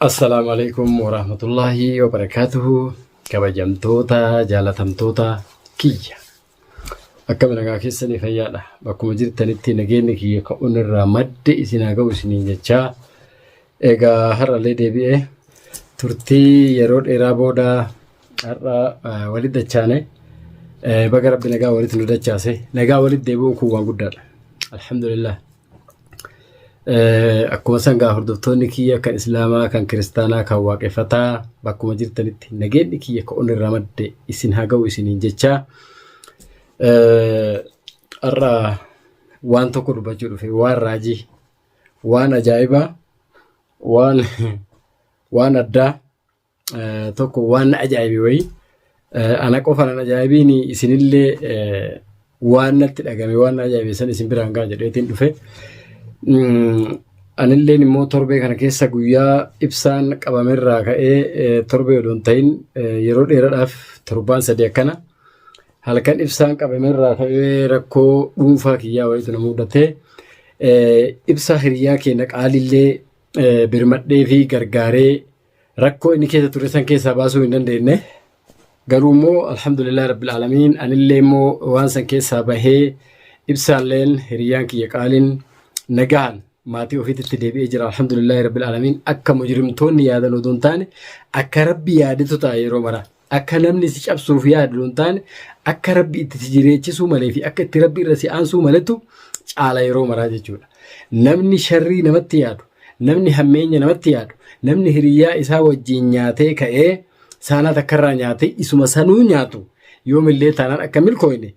Assalamualaikum warahmatullahi wabarakatuh. Kabajamtoota jaalatamtoota kiyya akkam nagaa keessanii fayyaadha. Bakkuma jirtanitti nageenyi kiyya ka'uun irraa madde isin haa ga'u isiniin jechaa egaa har'allee deebi'ee turtii yeroo dheeraa booda har'a walitti dachaane baga rabbi nagaa walitti nu dachaase. Nagaa walitti deebi'uun kun waan guddaadha. Alhamdulillah. Akkuma sangaa hordoftoonni kiyya kan islaamaa kan kiristaanaa kan waaqeffataa bakkuma jirtanitti nageenyi kiyya ka'uun irraa madde isin haa ga'u isiniin jechaa har'a waan tokko dubbachuu dhufe waan raajii waan ajaa'ibaa waan addaa tokko waan ajaa'ibii wayii ana qofaan ajaa'ibiin isinillee waan natti dhagame waan ajaa'ibe san isin biraan ga'a jedheetiin dhufe. Anilleen immoo torbee kana keessa guyyaa ibsaan qabamerraa ka'ee torbee odoon ta'in yeroo dheeraadhaaf torbaan sadii akkana halkan ibsaan qabamerraa ka'ee rakkoo dhuunfaa kiyyaa wayitu na mudatee ibsa hiriyaa keenya qaalillee birmadhee fi gargaaree rakkoo inni keessa ture san keessaa baasuu hin dandeenye. Garuu immoo alhamdulillah rabbil aalamiin anillee immoo waan san keessaa bahee ibsaalleen hiriyaan kiyya qaaliin nagaan maatii ofiitti deebi'ee jira. Alhamdulillahi rabbil aalamiin akka mujrimtoonni yaadan odoon taane akka rabbi yaadetu ta'a yeroo mara akka namni si cabsuuf yaadu odoon taane akka rabbi itti si jireechisuu malee fi akka itti rabbi irra si aansuu maletu caala yeroo maraa jechuudha. Namni sharrii namatti yaadu, namni hammeenya namatti yaadu, namni hiriyaa isaa wajjin nyaatee ka'ee saanaa takkarraa nyaatee isuma sanuu nyaatu yoomillee taanaan akka milkooyne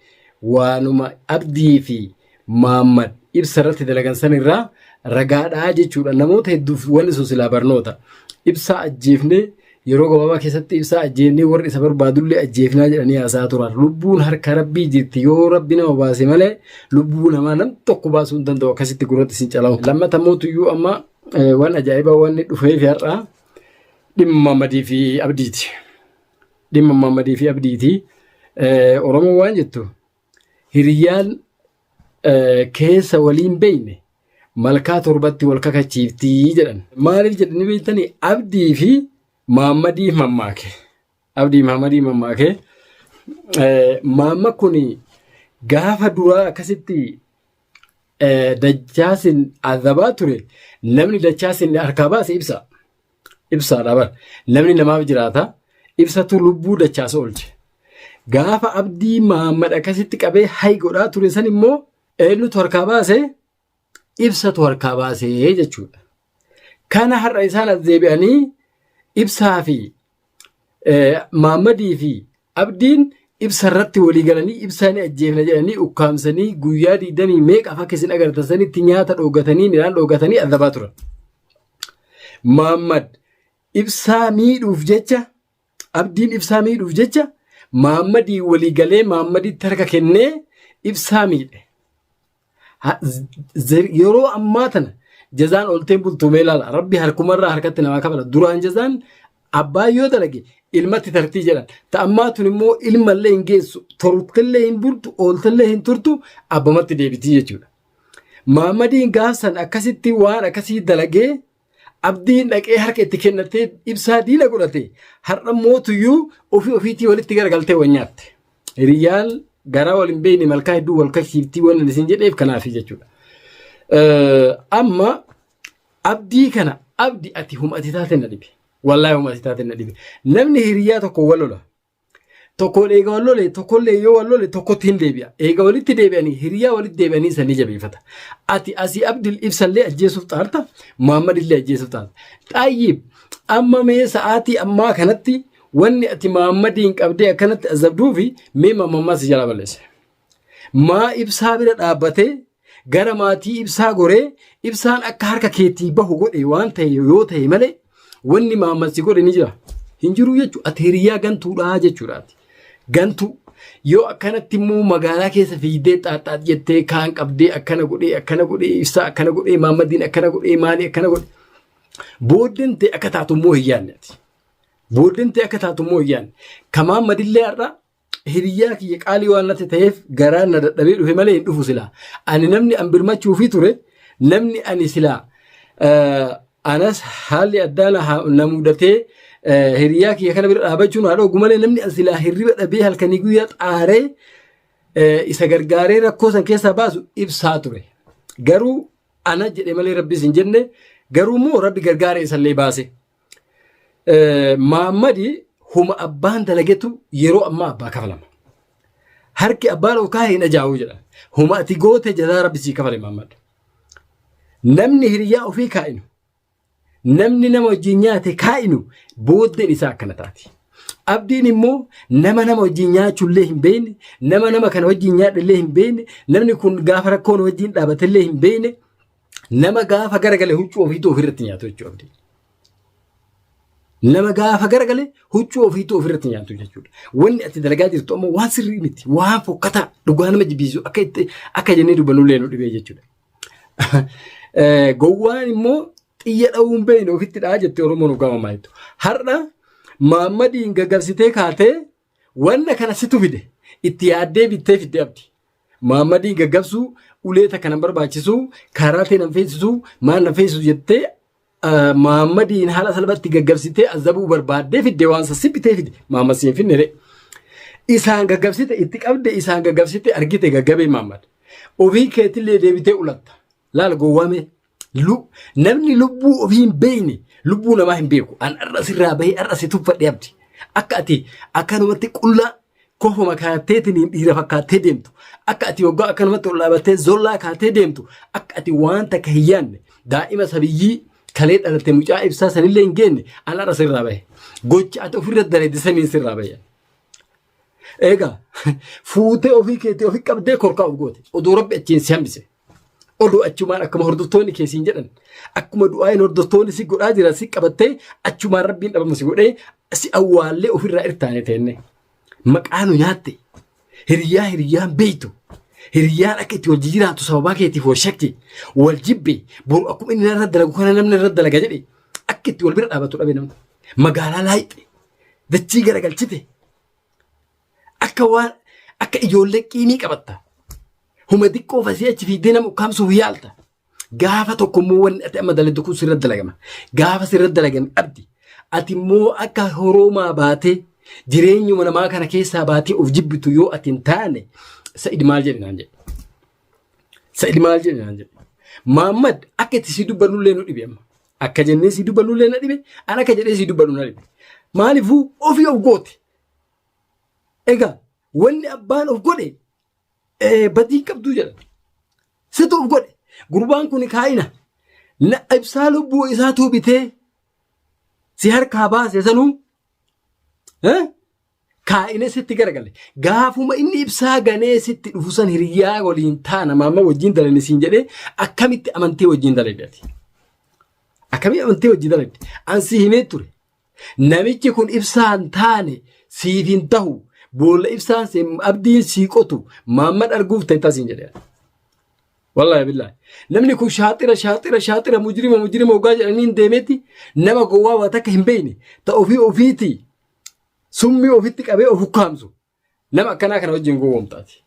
waanuma abdii fi maammad ibsa irratti dalagan san irraa ragaadhaa jechuudha. Namoota hedduuf wanni sun silaa barnoota. Ibsaa ajjeefnee yeroo gabaabaa keessatti ibsaa ajjeefnee warri isa barbaadullee ajjeefnaa jedhanii haasaa turan. Lubbuun harka rabbii jirti. Yoo rabbi nama baase malee lubbuu namaa nam tokko baasuu hin danda'u. Akkasitti gurratti sin calamu. Lammata mootuyyuu amma waan ajaa'ibaa wanni dhufee fi har'aa dhimma Maammadii fi Abdiiti. Dhimma Maammadii fi Abdiiti. Oromoo waan jettu hiriyyaan keessa waliin beeyne malkaa torbatti wal kakachiiftii jedhan. Maaliif jedhanii beektanii Abdii fi Maammadii mammaake. Abdii Maammadii mammaake. Maamma kun gaafa duraa akkasitti dachaasin azabaa ture namni dachaasin harkaa baase ibsa. Ibsaadha bara. Namni namaaf jiraata. Ibsatu lubbuu dachaasa oolche. Gaafa Abdii Maammad akkasitti qabee hay godhaa ture san immoo eenyutu harkaa baase ibsatu harkaa baase jechuudha. Kana har'a isaan as deebi'anii ibsaa fi Maammadii fi Abdiin ibsa irratti walii galanii ibsaanii ajjeefna jedhanii ukkaamsanii guyyaa 20 meeqa akka isin agartan sanitti nyaata dhoogatanii midhaan dhoogatanii azabaa turan. Maammad ibsaa miidhuuf jecha Abdiin ibsaa miidhuuf jecha Maammadii walii galee Maammaditti harka kennee ibsaa miidhe. Yeroo ammaa tana jazaan olteen bultumee ilaala. Rabbi harkumarraa harkatti namaa kabala. Duraan jazaan abbaa yoo dalage ilmatti tartii jedhan. Ta'ammaa tun immoo ilmallee hin geessu. Tortillee hin bultu, ooltillee hin turtu abbamatti deebitii jechuudha. Maammadiin gaafsan akkasitti waan akkasii dalagee Abdiin dhaqee harka itti kennatee ibsaa diina godhate har'a mootuyyuu ofiitii walitti garagaltee wanyaatte. Hiriyyaan garaa wal hin beekne malkaa hedduu wal kaksiiftii waan isin jedheef kanaaf jechuudha. Amma Abdii kana Abdi ati humati taate na dhibe. Wallaahi humati taate na dhibe. Namni hiriyyaa tokko wal lola. Tokkoon eega wal lole tokkollee yoo wal lole tokkotti hin deebi'a. Eega walitti deebi'anii hiriyyaa walitti deebi'anii sanii jabeeffata. Ati asii Abdil ibsallee ajjeesuuf xaarta Maammadillee ajjeesuuf xaarta. Xaayyiib amma mee sa'aatii ammaa kanatti wanni ati Maammadiin qabdee akkanatti azabduufi mee mammaa si jala balleesse. Maa ibsaa bira dhaabbatee gara maatii ibsaa goree ibsaan akka harka keetii bahu godhe waan ta'e yoo ta'e malee wanni Maammad si godhe ni jira. Hin jiru jechuudha. Ati hiriyyaa gantuudhaa jechuudhaati. Gantu yoo akkanatti immoo magaalaa keessa fiigdee xaaxaat jettee kaan qabdee akkana godhee ibsaa akkana godhee Maammadiin akkana godhee maali akkana godhe booddeen ta'e akka taatu immoo hin yaadne ati. Booddeen ta'e akka taatu immoo hin yaadne. Ka Maammadillee har'a hiriyyaa kiyya qaalii waan natti ta'eef garaan na dadhabee dhufe malee hin dhufu silaa. Ani namni an birmachuufii ture namni ani silaa anas haalli addaana na mudatee hiriyaa kiyya kana bira dhaabachuun haadha ogumalee namni asilaa hirriba dhabee halkanii guyyaa xaaree isa gargaaree rakkoo san keessaa baasu ibsaa ture. Garuu ana jedhe malee rabbis hin jenne garuu immoo rabbi gargaaree isallee baase. Maammadi huma abbaan dalagetu yeroo ammaa abbaa kafalama. Harki abbaan okaa hin ajaa'uu jedha. Huma ati goote jazaa rabbi sii kafale Maammad. Namni hiriyaa ofii kaa'inu. Namni nama wajjin nyaate kaa'inu booddeen isaa akkana taati. Abdiin immoo nama wajjin nyaachuullee hin beekne, nama kana wajjin nyaadhallee hin beekne, namni kun gaafa rakkoon wajjin dhaabatallee hin beekne, nama gaafa garagalee huccuu ofiitu ofirratti nyaatu jechuudha abdii. Nama gaafa garagalee huccuu ofiitu ofirratti nyaatu jechuudha. Wanni ati dalagaa jirtu ammoo waan sirrii miti, waan fokkataa dhugaa nama jibbiisu akka jennee dubbannullee nu dhibee jechuudha. Gowwaan immoo xiyya dha'uun beekne ofitti dha'a jettee Oromoon uggama maayitu. Har'a Maammadiin gaggabsitee kaatee wanna kana situ fide itti yaaddee bittee fidde abdi. Maammadiin gaggabsuu uleeta kana barbaachisu karaa ta'e nan feesisu maal nan feesisu jettee Maammadiin haala salphatti gaggabsitee azabuu barbaaddee fidde waan sassibitee fidde Maammad siin finne isaan gaggabsite itti qabde isaan gaggabsite argite gaggabee Maammad. Ofii keetillee deebitee ulatta. Laal gowwaame. Namni lubbuu ofii hin beekne lubbuu namaa hin beeku. An arra sirraa bahee arra si tuffadhe abdi. Akka ati akkanumatti qullaa kofuma kaateetiin dhiira fakkaattee deemtu. Akka ati waggaa akkanumatti ol dhaabattee zollaa kaatee deemtu. Akka ati waan takka hin yaadne daa'ima sabiyyii kalee dhalatte mucaa ibsaa sanillee hin geenne an arra sirraa bahe. Gocha ati ofirratti daleedde saniin sirraa bahe. Egaa fuutee ofii keetii ofii qabdee korkaa of goote. Oduu rabbi achiin si hambise. Oduu achumaan akkuma hordoftoonni keessiin jedhan akkuma du'aayin hordoftoonni si godhaa jiran si qabattee achumaan rabbiin dhabamu si godhee si awwaallee ofirraa irtaane teenne maqaa nu nyaatte hiriyaan beeytu hiriyaan akka itti wal jijjiiraatu sababaa keetiif wal shakki wal jibbe boru akkuma inni irra dalagu kana namni irra dalaga jedhe akka itti wal bira dhaabatu dhabe namni magaalaa laayixxe dachii garagalchite akka ijoollee qiimii qabatta. Huma xiqqoo fasii achi fiiddee nama ukkaamsuuf yaalta. Gaafa tokko immoo wanni ati amma daladdu kun sirra dalagama. Gaafa sirra dalagan abdi. Ati immoo akka horoomaa baatee jireenyuma namaa kana keessaa baatee of jibbitu yoo ati hin taane Sa'id maal jedhe naan jedhe. Sa'id maal jedhe naan jedhe. Maammad akka itti si dubbannullee nu dhibe amma. Akka jennee si dubbannullee na dhibe. An akka jedhee si dubbannu na dhibe. Maaliifuu ofii of goote. Egaa wanni abbaan of godhe. Badii qabduu jedha. Situ of godhe. Gurbaan kun kaa'ina. Ibsaa lubbuu isaatu bitee si harkaa baase sanuu kaa'ine sitti garagale. Gaafuma inni ibsaa ganee sitti dhufu san hiriyaa waliin taana maamma wajjin dalani siin jedhee akkamitti amantee wajjin daladati. Akkamitti amantee wajjin daladati. Ansi himee ture. Namichi kun ibsaan taane siif hin tahu. Boolla ibsaan abdiin sii qotu Maammad arguuf ta'e tasiin jedhee. Wallaahi billaahi. Namni kun shaaxira mujrima ogaa jedhanii hin deemetti nama gowwaa waa takka hin beekne ta'u ofiiti summii ofitti qabee of ukkaamsu nama akkanaa kana wajjin gowwoomtaati.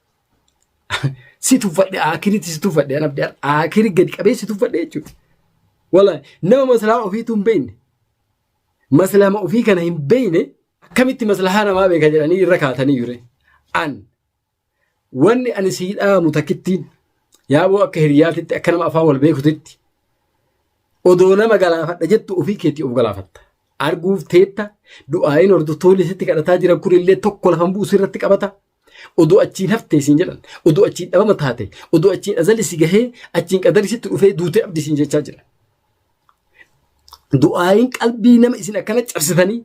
Si tuffadhe akiritti si tuffadhe an abdii akiri gadi qabee si tuffadhe jechuudha. Wallaahi nama maslahaa ofiitu hin beekne maslahaa ofii kana hin beekne. Akkamitti maslahaa namaa beeka jedhanii irra kaatanii jire. Wanni ani sii dhaamu takkittiin yaaboo akka hiriyaatitti akka nama afaan wal beekutitti odoo nama galaafadha jettu ofii keetii of galaafatta. Arguuf teetta du'aayin hordoftoonni sitti kadhataa jiran kunillee tokko lafan buusu irratti qabata. Odoo achiin haftee siin jedhan odoo achiin dhabama taate odoo achiin azalli si gahee achiin qadari sitti dhufee duutee abdii siin jechaa jira. Du'aayin qalbii nama isin akkana cabsitanii.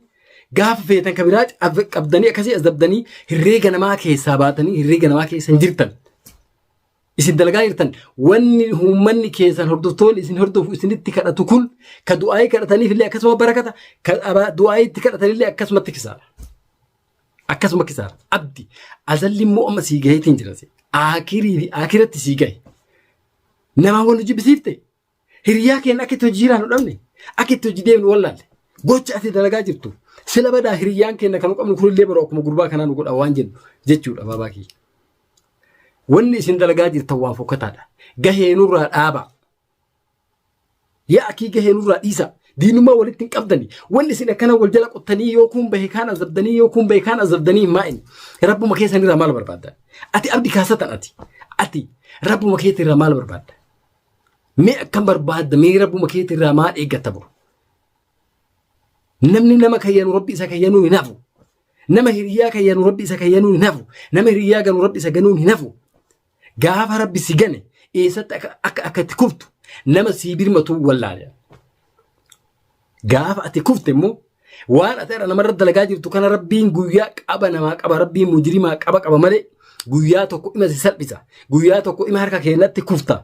Gaafa feetan kabiraa qabdanii akkasii as dabdanii herreega namaa keessaa baatanii herreega namaa keessan jirtan. Isin dalagaa jirtan wanni uummanni keessan hordoftoonni isin hordofu isinitti kadhatu kun ka du'aayii kadhataniif illee akkasuma barakata ka du'aayii itti kadhatanillee akkasumatti kisaara. Akkasuma kisaara. Abdi azalli immoo amma sii gaheetiin jirase. Akirii fi akiratti sii gahe. Namaa wal jibbisiifte hiriyaa keenya akka itti hojii jiraannu dhabne akka itti hojii deemnu wallaalle gocha ati dalagaa jirtu. Sila badaa hiriyaan keenya kan qabnu kunillee baroo akkuma gurbaa kanaa nu godha waan jennu jechuudha baabaa kiyya. Wanni isin dalagaa jirtan waan fokkataadha. Gahee nurraa dhaaba. yaa akii gahee nurraa dhiisa diinummaa walitti hin qabdani wanni isin akkana wal jala qottanii yookuun bahe kaan azabdanii yookuun bahe kaan azabdanii maa'in rabbuma keessanirraa maal barbaadda ati abdi kaasatan ati rabbuma keessanirraa maal barbaadda mee akkam barbaadda mee rabbuma keessanirraa maal eeggatta buru namni nama kayyanu rabbi isa kayyanu hin hafu nama hiriyaa kayyanu rabbi isa kayyanu hin hafu nama hiriyaa ganu rabbi isa ganuu hin hafu gaafa rabbi si gane eessatti akka itti kuftu nama sii birmatu wallaale gaafa ati kufte immoo waan ati irra namarra dalagaa jirtu kana rabbiin guyyaa qaba namaa qaba rabbiin mujrimaa qaba malee guyyaa tokko ima si salphisa guyyaa tokko ima harka keenyatti kufta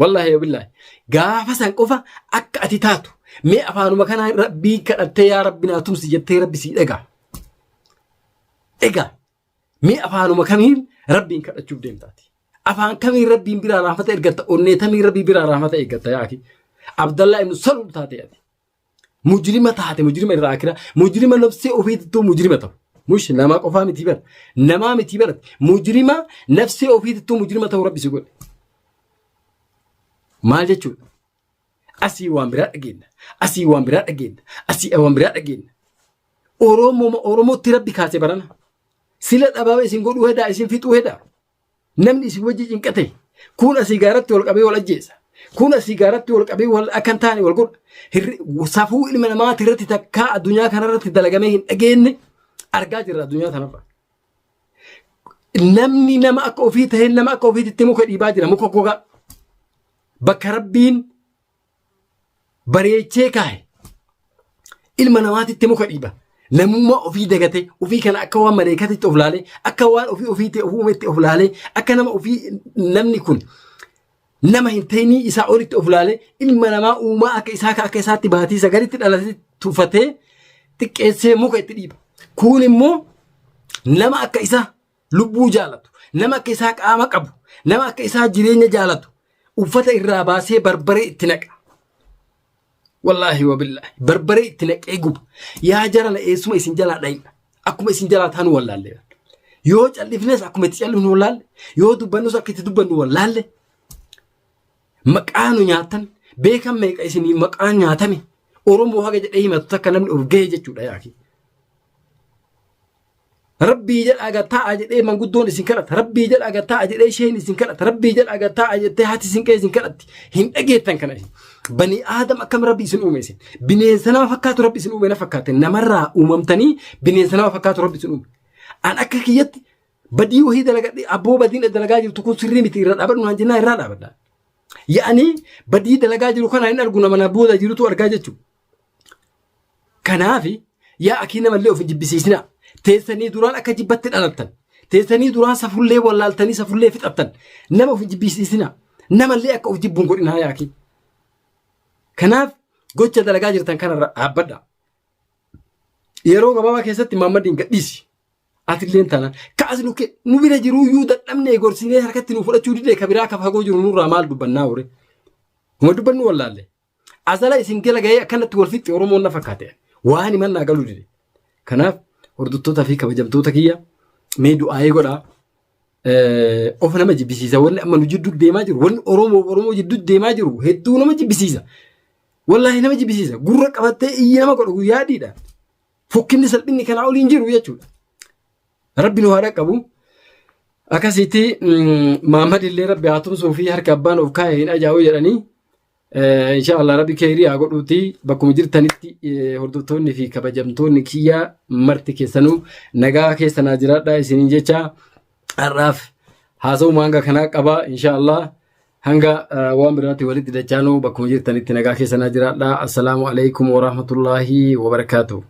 wallahi billahi gaafa san qofa akka ati taatu mee afaanuma kana rabbii kadhattee yaa rabbi naa tumsi jettee rabbi sii egaa mee afaanuma kamiin rabbiin kadhachuuf deemtaati afaan kamiin rabbiin biraa rahmata ergatta onneetamiin rabbii biraa rahmata eeggatta yaaki Abdallah ibn Salul taate ati mujrima taate mujrima irraa akira mujrima nafsee ofiittuu mujrima ta'u mush nama qofaa miti bar nama miti bar mujrima nafsee ofiittuu mujrima ta'u rabbi si godhe maal jechuudha asii waan biraa dhageenya asii waan biraa dhageenya asii waan biraa dhageenya oromootti rabbi kaase barana sila dhabaaba isin godhuu hedaa isin fixuu hedaa namni isin wajji cinqate kun asii gaaratti wal qabee wal ajjeesa kun asii gaaratti wal qabee wal akkan taane wal godha safuu ilma namaati irratti takkaa addunyaa kanarratti dalagamee hin dhageenye argaa jirra addunyaa kanarra namni nama akka ofii tahee nama akka ofiitti muka dhiibaa jira muka gogaa bakka rabbiin bareechee kaahe ilma namaatitti muka dhiiba namummaa ofii dagate ofii kana akka waan maleekatitti of laalee akka waan ofiitti ofuumetti of laalee akka nama ofii namni kun nama hin ta'inii isaa olitti of laalee ilma namaa uumaa akka isaatti baatii sagalitti dhalatee tuffatee xiqqeessee muka itti dhiiba kun immoo nama akka isaa lubbuu jaalatu nama akka isaa qaama qabu nama akka isaa jireenya jaalatu uffata irraa baasee barbaree itti naqa wallahi wabillahi barbaree itti naqee guba yaa jarana eessuma isin jalaa dhayna akkuma isin jalaa taanu wallaalle yoo callifnes akkuma itti callifnu wallaalle yoo dubbannus akka itti dubbannu wallaalle maqaanu nyaatan beekan meeqa isinii maqaan nyaatame oromoo haga jedhee himatu takka namni of gahee jechuudha yaaki rabbii jedhaa gataa jedhee manguddoon isin kadhata rabbii jedhaa gataa jedhee isheen isin kadhata rabbii jedhaa gataa jettee haati isin qe'ee isin kadhatti hin dhageettan kana bani aadam akkam rabbi isin uume isin bineensa nama fakkaatu rabbi isin uume na fakkaate namarraa uumamtanii bineensa nama fakkaatu rabbi isin uume an akka kiyyatti badii wahii dalagadhe abboo badiin dalagaa jirtu kun sirrii miti irra dhaabadhu naan jennaa irraa dhaabadha yaani badii dalagaa jiru kana hin argu nama na booda jirutu argaa jechuudha kanaafi yaa akii namallee of jibbisiisina teessanii duraan akka jibbatti dhalattan teessanii duraan safullee wallaaltanii safullee fixattan nama of jibbisiisina namallee akka of jibbuun godhinaa yaaki kanaaf gocha dalagaa jirtan kanarra dhaabbadha yeroo gabaabaa keessatti Muhammadiin gadhiisi atilleen taanaan kaas nu bira jiruu yuu dadhabnee gorsinee harkatti nu fudhachuu didee kabiraa ka fagoo jiru nurraa maal dubbannaa hore uma dubbannu wallaalle azala isin gala gahee akkanatti wal fixxe oromoon na fakkaate waan himannaa galuu dide kanaaf hordoftoota fi kabajamtoota kiyya mee du'aayee godhaa of nama jibbisiisa wanni amma nu jidduu deemaa jiru wanni oromoo jidduu deemaa jiru hedduu nama jibbisiisa wallahi nama jibbisiisa gurra qabattee iyya nama godhu guyyaa adiidha fokkinni salphinni kanaa oliin jiru jechuudha rabbi nu haadha qabu akkasitti Muhammad illee rabbi haa tumsuu fi harka abbaan of kaa'e hin ajaa'u jedhanii inshallah rabbi khayrii haa godhuuti bakkuma jirtanitti hordoftoonni fi kabajamtoonni kiyya marti keessanuu nagaa keessanaa jiraadha isiniin jecha har'aaf haasa'u hanga kanaa qaba inshallah hanga waan biraatti walitti dachaanuu bakkuma jirtanitti nagaa keessanaa jiraadha assalaamu alaykum wa rahmatullahi wa barakatuh